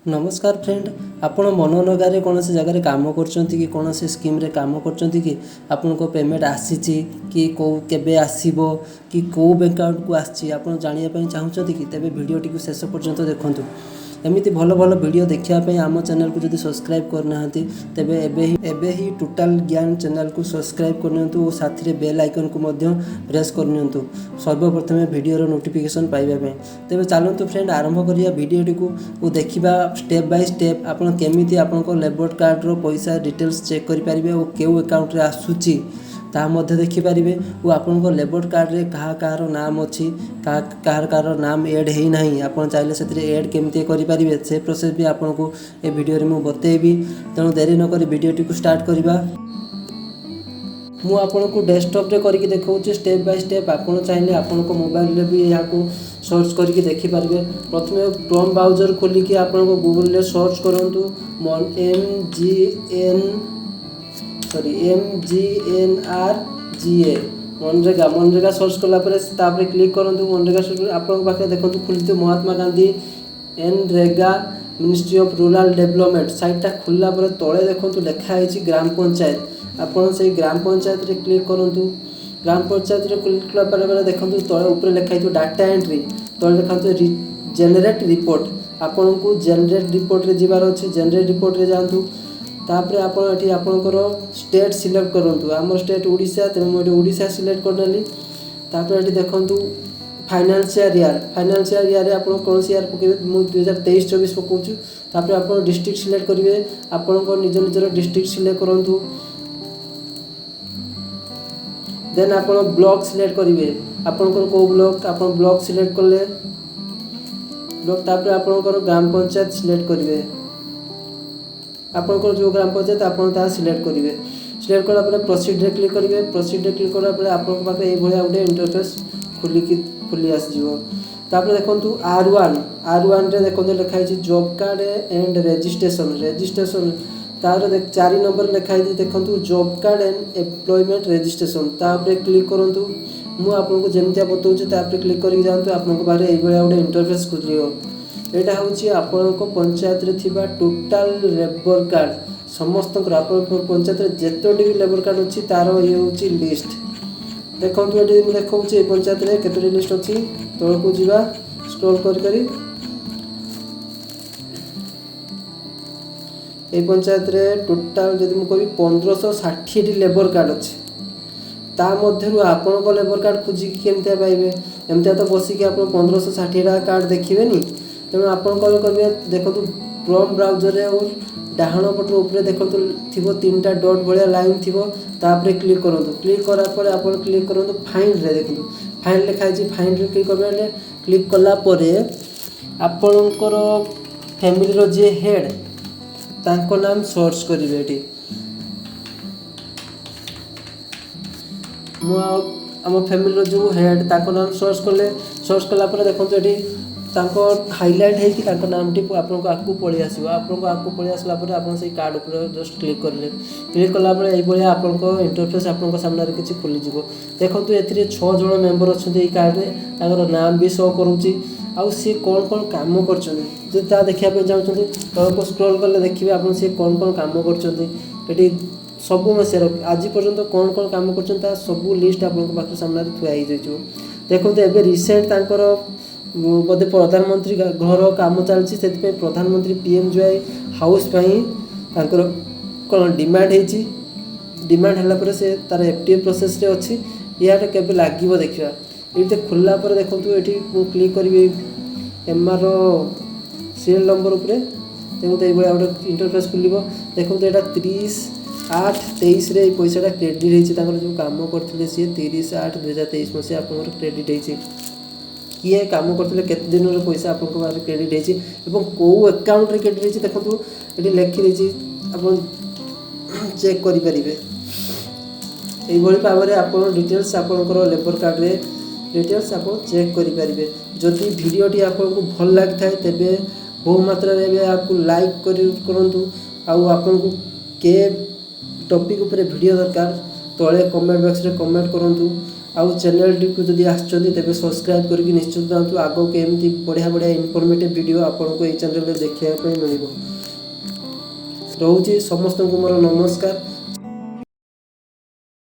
नमस्कार फ्रेंड, आपण मनरेगा कौन सी जगह काम करछंती कि कौन सी स्कीम रे काम करछंती कि आपन को पेमेंट आसीची कि को केबे आसीबो कि को बैंक अकाउंट को आसी आपण जानिया पई चाहुचंती कि तेबे वीडियो टी को शेष पर्यंत देखंतु। एमिति भल भल वीडियो देखिया पई आम चैनल को जदि सब्सक्राइब करनाहांती तेबे एबे ही टोटल ज्ञान चैनल को सब्सक्राइब करनियंतु और साथी रे बेल आइकन को मध्य प्रेस करनियंतु सर्वप्रथमे वीडियो रो नोटिफिकेशन पाइबा पई। तेबे चलंतु फ्रेंड आरंभ करिया वीडियो टी को देखिबा स्टेप बाय स्टेप आपण केमिति आपनको लेबर कार्ड रो पैसा डिटेल्स चेक करि परिबे और केउ अकाउंट रे आसुची ता मध्य देखि पारिबे और आपनको लेबर कार्ड रे कहा नाम अच्छी कहार नाम ऐड है नहीं आपन चाहिले सेतिर ऐड केमती करि पारिबे से प्रोसेस भी आपनको ए वीडियो रे मु बतेबी। तेणु देरी न करी वीडियो टी को स्टार्ट करिबा। मु आपनको डेस्कटॉप रे करके देखौछि स्टेप बाय स्टेप। आपण चाहिले आपनको मोबाइल रे भी याको सर्च करके देखि पारिबे। प्रथमे क्रोम ब्राउजर खोली कि आपनको गूगल रे सर्च करंतु MGNRGA मनरेगा सर्च कला पर तापर क्लिक करंतु। मनरेगा सर्च आपन पाखे देखंतु खुलितो Mahatma Gandhi NREGA ministry of rural development साइटटा खुलला पर तळे देखंतु लेखा आइछि ग्राम पंचायत। आपन से ग्राम पंचायत रे क्लिक करंतु। ग्राम पंचायत रे क्लिक कला पर देखंतु तळे ऊपर लेखा आइतो डाटा एंट्री तळे देखंतु जनरेट रिपोर्ट। आपन को जनरेट रिपोर्ट रे जिबार अछि जनरेट रिपोर्ट रे जांतु। तापर आपण एठी आपनकर स्टेट सिलेक्ट करंतु। हमर स्टेट ओडिशा त हम ओडिशा सिलेक्ट करनली। तापर एठी देखंतु फाइनेंशियल ईयर रे आपण कोन सी ईयर पकेबे मु 2023-24 पकोछु। तापर आपण डिस्ट्रिक्ट सिलेक्ट करिवे आपनकर निज निजर डिस्ट्रिक्ट सिलेक्ट करंतु। देन आपण ब्लॉक सिलेक्ट करिवे आपनकर को ब्लॉक आपण ब्लॉक सिलेक्ट करले ब्लॉक। तापर आपनकर ग्राम पंचायत सिलेक्ट करिवे आपनकर जो ग्राम पंचायत आपन ता सिलेक्ट करिवे। सिलेक्ट करला पर प्रोसीड रे क्लिक करिवे। प्रोसीड रे क्लिक करला पर आपन पाखे ए भलिया उडे इंटरफेस खुली आस जिवो। तापर देखंतु R1 रे देखंतु लिखा है जॉब कार्ड एंड रजिस्ट्रेशन तापर देख 4 नंबर लिखा है देखंतु job card and employment registration तापर क्लिक करंतु। मु आपनको जेमतिया बतौछि तापर क्लिक करि जानतु आपनको बारे ए भलिया उडे इंटरफेस खुलियो। एटा होछि आपनको पंचायत रे थिबा टोटल लेबर कार्ड समस्त आपन पंचायत रे जेतोडी भी लेबर कार्ड अछि तारो ये होछि लिस्ट। देखंतु एटी मु देखौछि ए पंचायत रे केतोडी लिस्ट अछि तळको जिबा स्क्रॉल करि ए पंचायत रे टोटल जदि मु कहि 1560 टी लेबर कार्ड अछि। ता मध्यरु आपनको लेबर कार्ड खोजि केमते पाइबे एमते तो बसी कि आपन 1560 टा कार्ड देखिबेनी। तेणु आपन कल करिवे देखंतु क्रोम ब्राउजर रे और डाहाण पटर ऊपर देखंतु थिबो 3टा डॉट भलिया लाइन थिबो तापर क्लिक करंतु। क्लिक करा पर आपन क्लिक करंतु फाइंड रे देखंतु फाइंड लिखा है फाइंड रे क्लिक करबे। क्लिक कला परे आपनकर फैमिली रो जे हेड तांको नाम सर्च करिवे। एठी मु हम फैमिली रो जो हेड तांको नाम सर्च कला पर देखंतु एठी तांको हाइलाइट है कि तांको नाम टी आपनको आकु पळि आसीबो। आपनको आकु पळि आसला पर आपन से कार्ड ऊपर जस्ट क्लिक करले। क्लिक कला पर एई भलिया आपनको इंटरफेस आपनको सामने रे किछि खुली जिवो। देखंतु एथिरे 6 जण मेंबर अछथि एई कार्ड रे तांकर नाम भी शो करूची आउ से कोन काम करछन जे ता देखिया पे जाउछथि तळको स्क्रॉल करले देखिबे आपन से कोन काम करछथि। एठी सब मसेर आज पर्यंत कोन काम करछन ता सब लिस्ट आपनको पाखर सामने रे थुआ ही जइछो। देखंतु एबे रिसेंट तांकर बोधे प्रधानमंत्री घर काम चलती से प्रधानमंत्री पीएमजीवाई हाउस कौन डिमांड है डिमांड है से तार एफटीए प्रोसेस रे अच्छी या केबे लागिवो देखिबा। ये खोलला पर देखंतु एठी क्लिक करिवे एमआर सीरियल नंबर ऊपर देखंतु ए बडा इंटरफेस खुलिबो। देखंतु एटा 30/8/23 रे पैसाटा क्रेडिट हेछि तांकर जो काम करथिले से 30/8/2023 मसे आपन क्रेडिट हेछि किए काम करथिले केते दिन रो पैसा आपन बारे क्रेडिट हेछि एवं को अकाउंट रे क्रेडिट हेछि देखंतु एठी लिखि देछि आपन चेक करि परिबे। एई भली पावरे आपन डिटेल्स आपनकर लेबर कार्ड रे डिटेल्स आपन चेक करि परिबे। जदि वीडियो टी आपन को भल लागथाय तेबे बहु मात्रा रे आपको लाइक करंतु आउ आपन को के टॉपिक ऊपर वीडियो दरकार तळे कमेंट बॉक्स रे कमेंट करंतु आउ चैनल को जदि आसछन्ती तेबे सब्सक्राइब करके निश्चित जातु आगो के एमती बढ़िया बढ़िया इनफॉर्मेटिव वीडियो आपन को एई चैनल रे देखिया पे मिलिबो। रहउची समस्त को मोर नमस्कार।